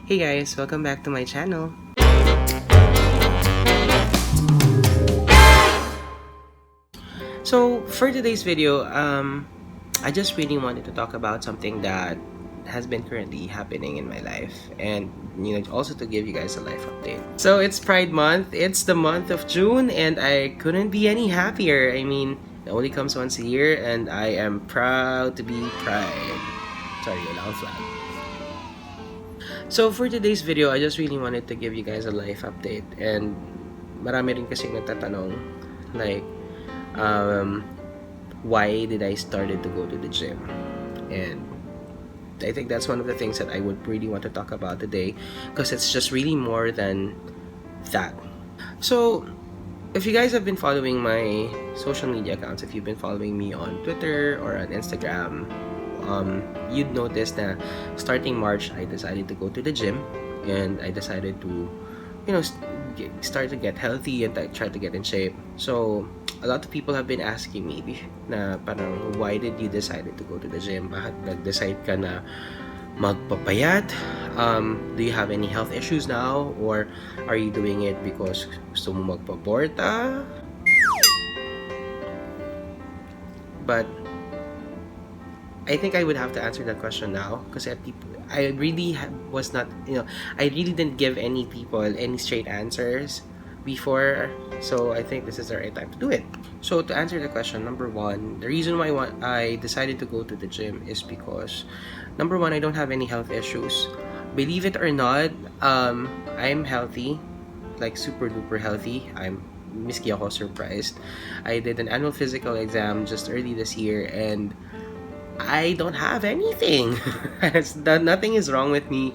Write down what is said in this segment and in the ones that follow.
Hey guys, welcome back to my channel. So for today's video, I just really wanted to talk about something that has been currently happening in my life, and also to give you guys a life update. So it's Pride Month. It's the month of June, and I couldn't be any happier. I mean, it only comes once a year, and I am proud to be Pride. Sorry, wala akong flag. So for today's video, I just really wanted to give you guys a life update, and marami rin kasi nagtatanong like why did I started to go to the gym, and I think that's one of the things that I would really want to talk about today, because it's just really more than that. So if you guys have been following my social media accounts, if you've been following me on Twitter or on Instagram, you'd notice that starting March, I decided to go to the gym, and I decided to, start to get healthy and try to get in shape. So a lot of people have been asking me na parang, why did you decide to go to the gym? Bakit nag-decide ka na magpapayat? Do you have any health issues now? Or are you doing it because gusto mo magpaporta? But I think I would have to answer that question now, because I really was not, I really didn't give any people any straight answers before, so I think this is the right time to do it. So to answer the question, number one, the reason why I decided to go to the gym is because, number one, I don't have any health issues. Believe it or not, I'm healthy, like super duper healthy. I'm miski ako surprised. I did an annual physical exam just early this year, and I don't have anything. Nothing is wrong with me,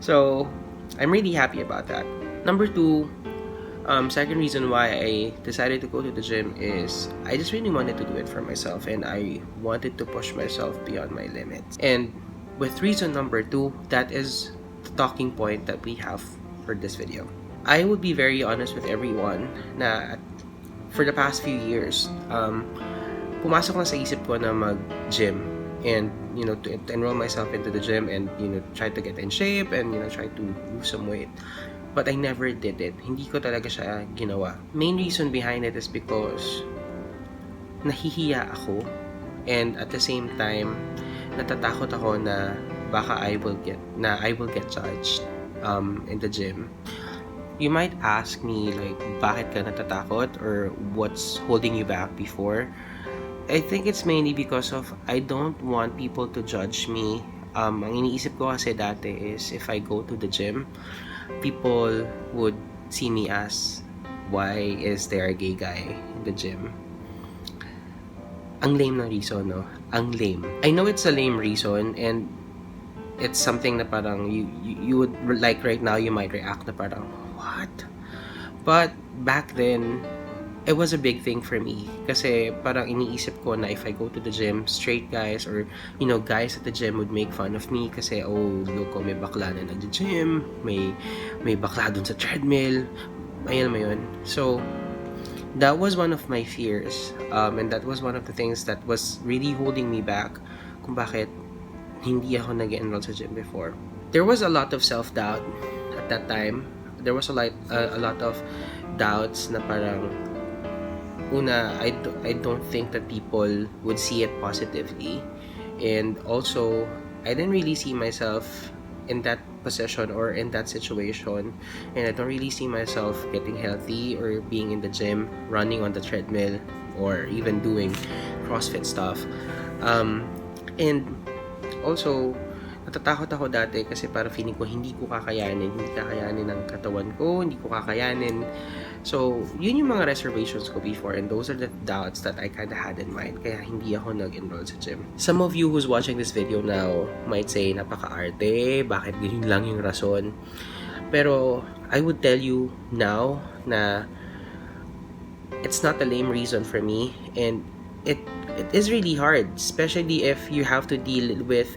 so I'm really happy about that. Number two, second reason why I decided to go to the gym is I just really wanted to do it for myself, and I wanted to push myself beyond my limits. And with reason number two, that is the talking point that we have for this video. I would be very honest with everyone na for the past few years, pumasok na sa isip ko na mag-gym, and to enroll myself into the gym, and try to get in shape, and try to lose some weight. But I never did it. Hindi ko talaga siya ginawa. Main reason behind it is because nahihiya ako, and at the same time natatakot ako na baka I will get judged in the gym. You might ask me like, bakit ka natatakot, or what's holding you back before? I think it's mainly because of I don't want people to judge me. Ang iniisip ko kasi dati is if I go to the gym, people would see me as, why is there a gay guy in the gym? Ang lame ng reason, no? Ang lame. I know it's a lame reason, and it's something na parang you would, like right now, you might react na parang, what? But back then, it was a big thing for me, kasi parang iniisip ko na if I go to the gym, straight guys or guys at the gym would make fun of me kasi, oh look, may bakla na nag-gym, may bakla dun sa treadmill, ayun mo yun. So that was one of my fears, and that was one of the things that was really holding me back kung bakit hindi ako nag-enroll sa gym before. There was a lot of self-doubt at that time. There was a lot of doubts na parang, una, I don't think that people would see it positively, and also I didn't really see myself in that position or in that situation, and I don't really see myself getting healthy or being in the gym, running on the treadmill, or even doing CrossFit stuff. And also natatakot ako dati kasi parang feeling ko hindi kakayanin ng katawan ko, hindi ko kakayanin. So, yun yung mga reservations ko before, and those are the doubts that I kind of had in mind, kaya hindi ako nag-enroll sa gym. Some of you who's watching this video now might say, napaka-arte, bakit ganyan lang yung rason? Pero, I would tell you now na it's not a lame reason for me, and it is really hard, especially if you have to deal with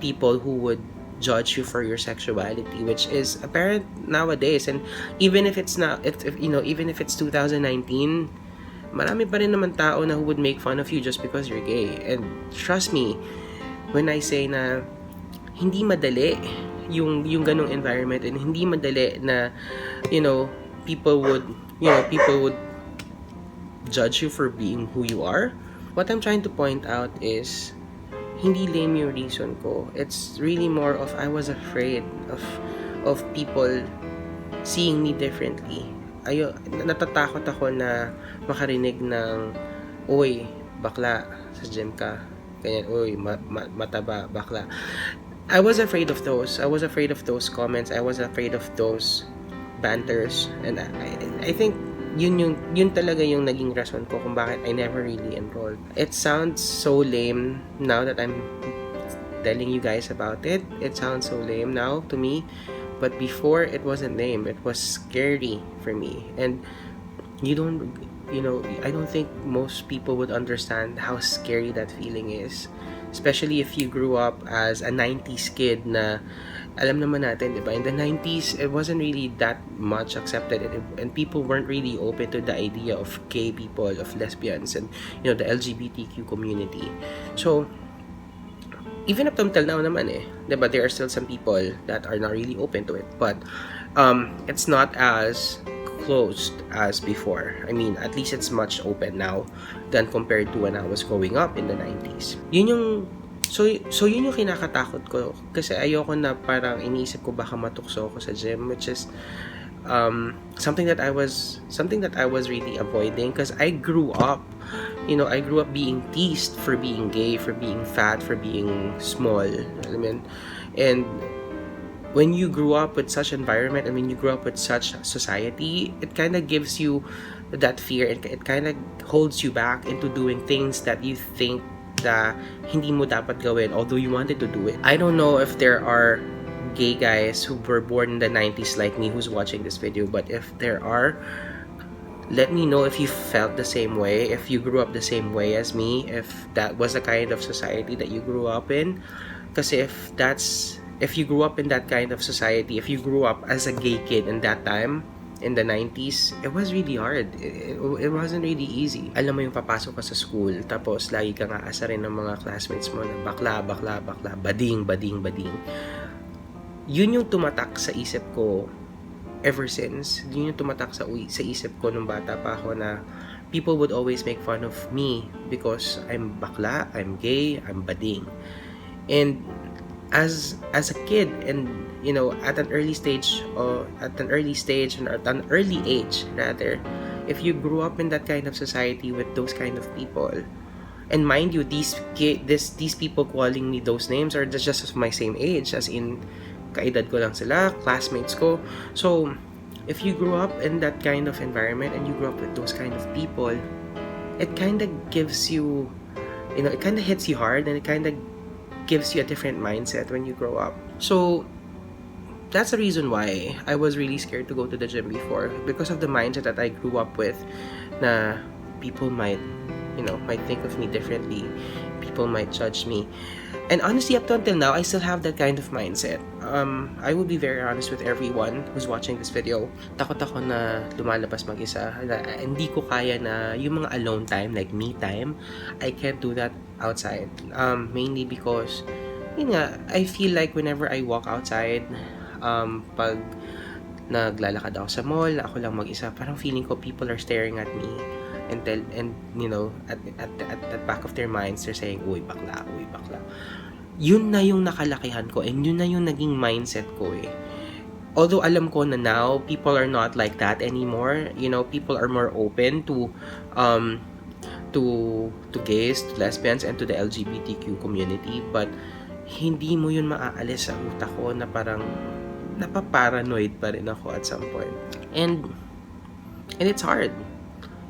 people who would judge you for your sexuality, which is apparent nowadays. And even if it's not, even if it's 2019, marami pa rin naman tao na who would make fun of you just because you're gay. And trust me when I say na hindi madali yung ganong environment, and hindi madali na, people would judge you for being who you are. What I'm trying to point out is, hindi lame yung reason ko. It's really more of I was afraid of people seeing me differently. Natatakot ako na makarinig ng, uy, bakla, sa gym ka. Ganyan, uy, mataba, bakla. I was afraid of those. I was afraid of those comments. I was afraid of those banters. And I think yun talaga yung naging rason ko kung bakit I never really enrolled. It sounds so lame now that I'm telling you guys about it. It sounds so lame now to me. But before, it wasn't lame. It was scary for me. And I don't think most people would understand how scary that feeling is. Especially if you grew up as a 90s kid na, alam naman natin, diba? In the 90s, it wasn't really that much accepted, and people weren't really open to the idea of gay people, of lesbians, and, the LGBTQ community. So, even up until now naman diba, there are still some people that are not really open to it, but it's not as closed as before. I mean, at least it's much open now than compared to when I was growing up in the 90s. So yun yung kinakatakot ko, kasi ayoko na parang iniisip ko baka matukso ako sa gym, which is something that I was really avoiding, because I grew up being teased for being gay, for being fat, for being small. I mean, and when you grew up with such environment, and when you grew up with such society, it kind of gives you that fear. It kind of holds you back into doing things that you think na hindi mo dapat gawin, although you wanted to do it. I don't know if there are gay guys who were born in the 90s like me who's watching this video, but if there are, let me know if you felt the same way, if you grew up the same way as me, if that was the kind of society that you grew up in. Kasi if you grew up in that kind of society, if you grew up as a gay kid in that time, in the 90s, it was really hard. It wasn't really easy. Alam mo yung papasok ka sa school, tapos lagi kang aasarin ng mga classmates mo na bakla, bading. Yun yung tumatak sa isip ko ever since. Yun yung tumatak sa isip ko nung bata pa ako, na people would always make fun of me because I'm bakla, I'm gay, I'm bading. And as a kid, and at an early stage, or at an early age rather, if you grew up in that kind of society with those kind of people, and mind you, these people calling me those names are just of my same age, as in kaedad ko lang sila, classmates ko. So if you grew up in that kind of environment, and you grew up with those kind of people, it kind of gives you, it kind of hits you hard, and it kind of gives you a different mindset when you grow up. So that's the reason why I was really scared to go to the gym before, because of the mindset that I grew up with, na people might think of me differently, people might judge me. And honestly, up to until now, I still have that kind of mindset. I will be very honest with everyone who's watching this video. Takot ako na lumalabas mag-isa. Hindi ko kaya na yung mga alone time, like me time, I can't do that outside. Mainly because, I feel like whenever I walk outside, pag naglalakad ako sa mall, ako lang mag-isa, parang feeling ko people are staring at me. And at the back of their minds, they're saying, uy, bakla. Yun na yung nakalakihan ko, and yun na yung naging mindset ko Although alam ko na now, people are not like that anymore. People are more open to gays, to lesbians, and to the LGBTQ community. But hindi mo yun maaalis sa utak ko na parang napaparanoid pa rin ako at some point. And it's hard.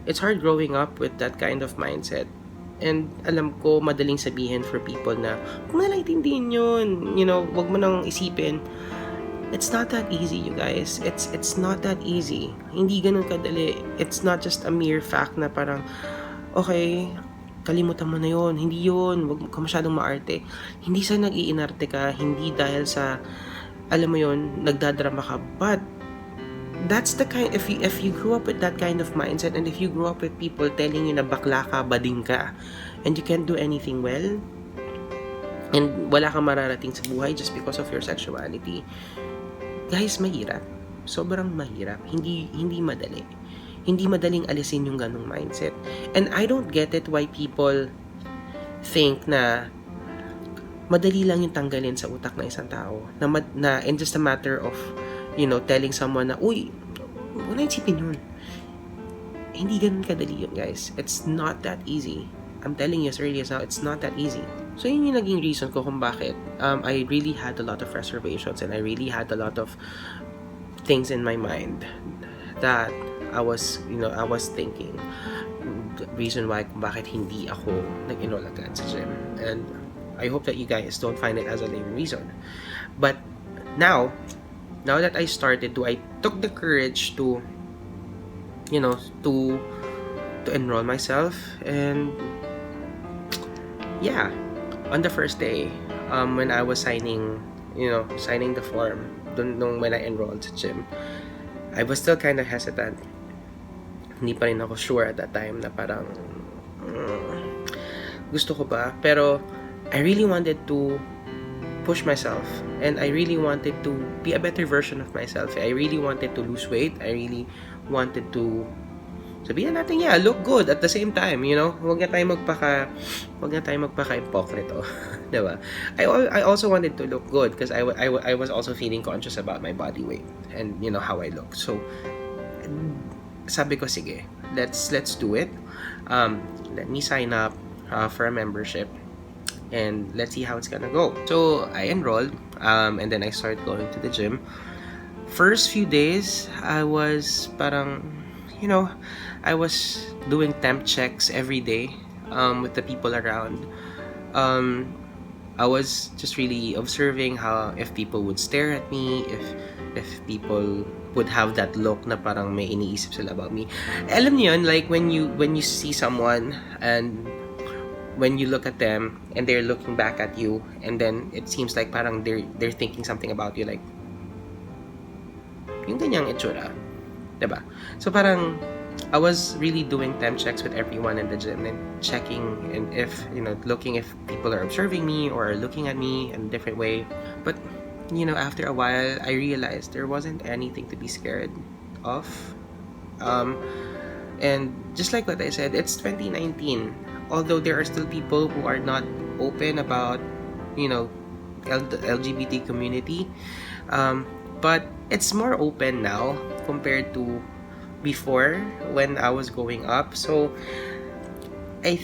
It's hard growing up with that kind of mindset. And alam ko, madaling sabihin for people na, kung nalaitindihin yun, wag mo nang isipin. It's not that easy, you guys. It's not that easy. Hindi ganun kadali. It's not just a mere fact na parang, okay, kalimutan mo na yun. Hindi yun. Wag ka masyadong maarte. Hindi sa nag-iinarte ka. Hindi dahil sa, alam mo yun, nagdadrama ka. But that's the kind, if you grew up with that kind of mindset, and if you grew up with people telling you na bakla ka, bading ka, and you can't do anything well, and wala kang mararating sa buhay just because of your sexuality. Guys, mahirap. Sobrang mahirap. Hindi madali. Hindi madaling alisin yung ganong mindset. And I don't get it why people think na madali lang yung tanggalin sa utak ng isang tao. Na in just a matter of, telling someone na, uy, wala isipin yun. Hindi ganun kadali yun, guys. It's not that easy. I'm telling you as early as now, it's not that easy. So, yun yung naging reason ko kung bakit I really had a lot of reservations and I really had a lot of things in my mind that I was thinking. The reason why kung bakit hindi ako nag-enroll agad sa gym. And I hope that you guys don't find it as a lame reason. But now that I started I took the courage to enroll myself. And yeah, on the first day, when I was signing the form, when I enrolled sa gym, I was still kind of hesitant. Hindi pa rin ako sure at that time na parang gusto ko ba? Pero I really wanted to push myself and I really wanted to be a better version of myself. I really wanted to lose weight. I really wanted to sabihin natin, look good at the same time, Huwag na tayo magpaka-hypocrite, diba? I also wanted to look good because I was also feeling conscious about my body weight and how I look. So sabi ko, sige, let's do it. Let me sign up for a membership and let's see how it's gonna go. So I enrolled and then I started going to the gym. First few days, I was parang, I was doing temp checks every day with the people around. I was just really observing if people would stare at me, if people would have that look na parang may iniisip sila about me. Alam niyo yun, like when you see someone and when you look at them and they're looking back at you and then it seems like parang they're thinking something about you, like yung ganyang itsura, diba? So parang I was really doing temp checks with everyone in the gym and checking and if looking if people are observing me or looking at me in a different way. But after a while, I realized there wasn't anything to be scared of. And just like what I said, it's 2019. Although there are still people who are not open about, the LGBT community. But it's more open now compared to before when I was growing up. So I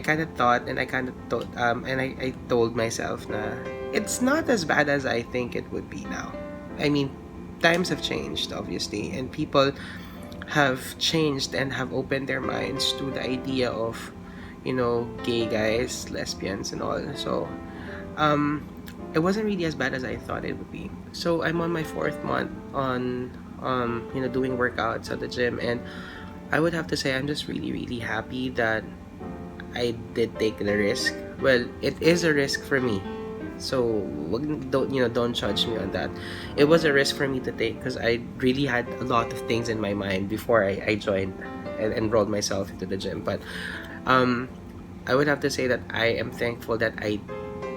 kind of thought and I told myself na it's not as bad as I think it would be now. I mean, times have changed, obviously, and people have changed and have opened their minds to the idea of, gay guys, lesbians, and all. So, it wasn't really as bad as I thought it would be. So, I'm on my 4th month on, doing workouts at the gym, and I would have to say I'm just really, really happy that I did take the risk. Well, it is a risk for me. So don't judge me on that. It was a risk for me to take because I really had a lot of things in my mind before I joined and enrolled myself into the gym. But I would have to say that I am thankful that I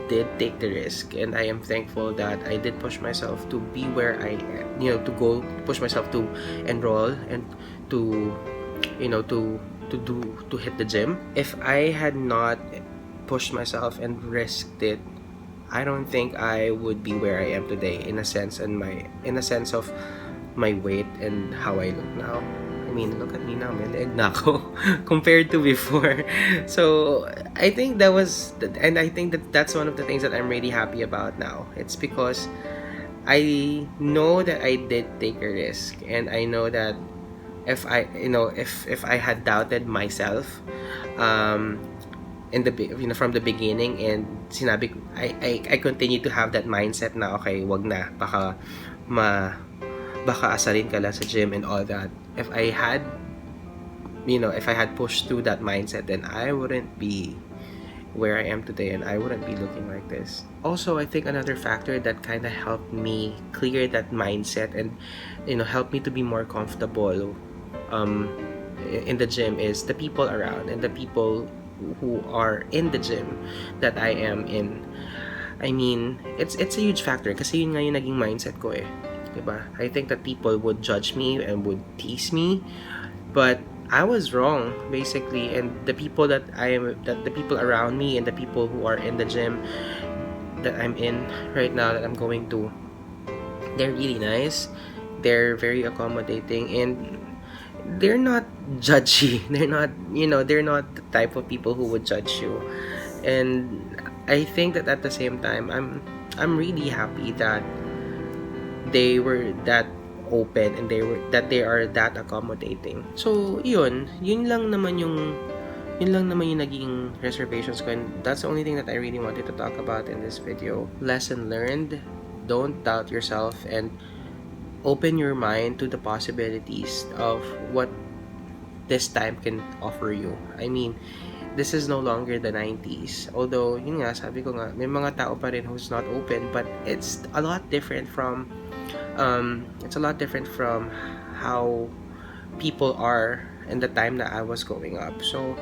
did take the risk, and I am thankful that I did push myself to be where I to go, push myself to enroll and to to hit the gym. If I had not pushed myself and risked it, I don't think I would be where I am today in a sense of my weight and how I look now. I mean, look at me now, may leg na ako compared to before. So I think I think that's one of the things that I'm really happy about now. It's because I know that I did take a risk, and I know that if I had doubted myself in the from the beginning, and sinabi ko, I continue to have that mindset na okay, wag na, baka asarin ka lang sa gym and all that. If I had pushed through that mindset, then I wouldn't be where I am today, and I wouldn't be looking like this. Also, I think another factor that kind of helped me clear that mindset and helped me to be more comfortable in the gym is the people around and the people who are in the gym that I am in. I mean, it's a huge factor kasi yun nga yung naging mindset ko eh. Diba? I think that people would judge me and would tease me, but I was wrong basically, and the people that the people around me and the people who are in the gym that I'm in right now, that I'm going to, they're really nice. They're very accommodating, and they're not judgy. They're not, they're not the type of people who would judge you. And I think that at the same time, I'm really happy that they were that open, and they are that accommodating. So yun lang naman yung naging reservations ko, and that's the only thing that I really wanted to talk about in this video. Lesson learned: don't doubt yourself, and open your mind to the possibilities of what this time can offer you. I mean, this is no longer the 90s. Although, yun nga, sabi ko nga, may mga tao pa rin who's not open, but it's a lot different from how people are in the time that I was growing up. So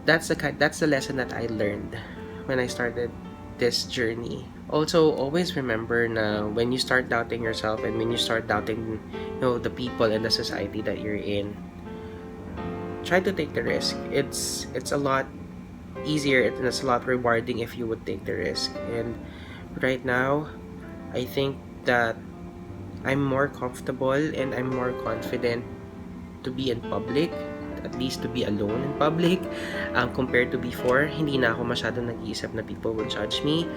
that's the lesson that I learned when I started this journey. Also, always remember na when you start doubting yourself, and when you start doubting, the people and the society that you're in, try to take the risk. It's a lot easier and it's a lot rewarding if you would take the risk. And right now, I think that I'm more comfortable and I'm more confident to be in public, at least to be alone in public, compared to before. Hindi na ako masyadong nag-iisip na people will judge me.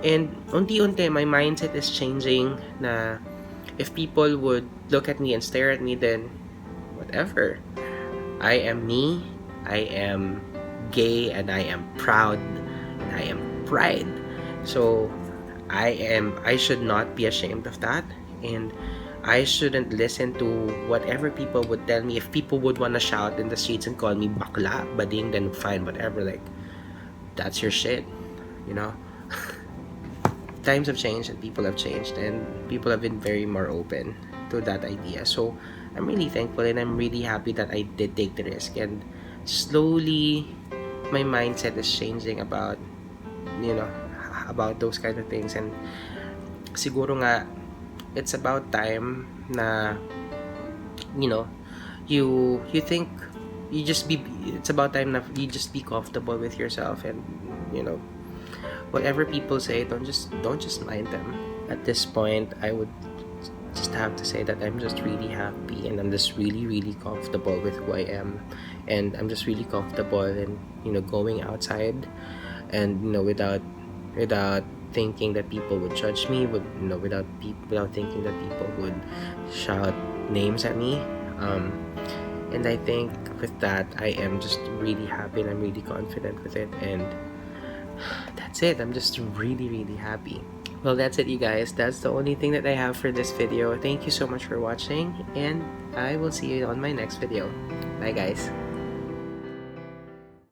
And unti-unti, my mindset is changing na if people would look at me and stare at me, then whatever. I am me, I am gay, and I am proud, and I am pride. So I should not be ashamed of that, and I shouldn't listen to whatever people would tell me. If people would want to shout in the streets and call me bakla, bading, then fine, whatever, like, that's your shit, Times have changed and people have changed, and people have been very more open to that idea. So I'm really thankful, and I'm really happy that I did take the risk, and slowly my mindset is changing about those kind of things. And siguro nga it's about time na you think it's about time na you just be comfortable with yourself, and whatever people say, don't just mind them. At this point, I would just have to say that I'm just really happy, and I'm just really, really comfortable with who I am, and I'm just really comfortable in going outside, and without thinking that people would judge me, without thinking that people would shout names at me. And I think with that, I am just really happy, and I'm really confident with it, and that's it. I'm just really, really happy. Well, that's it, you guys. That's the only thing that I have for this video. Thank you so much for watching, and I will see you on my next video. Bye, guys.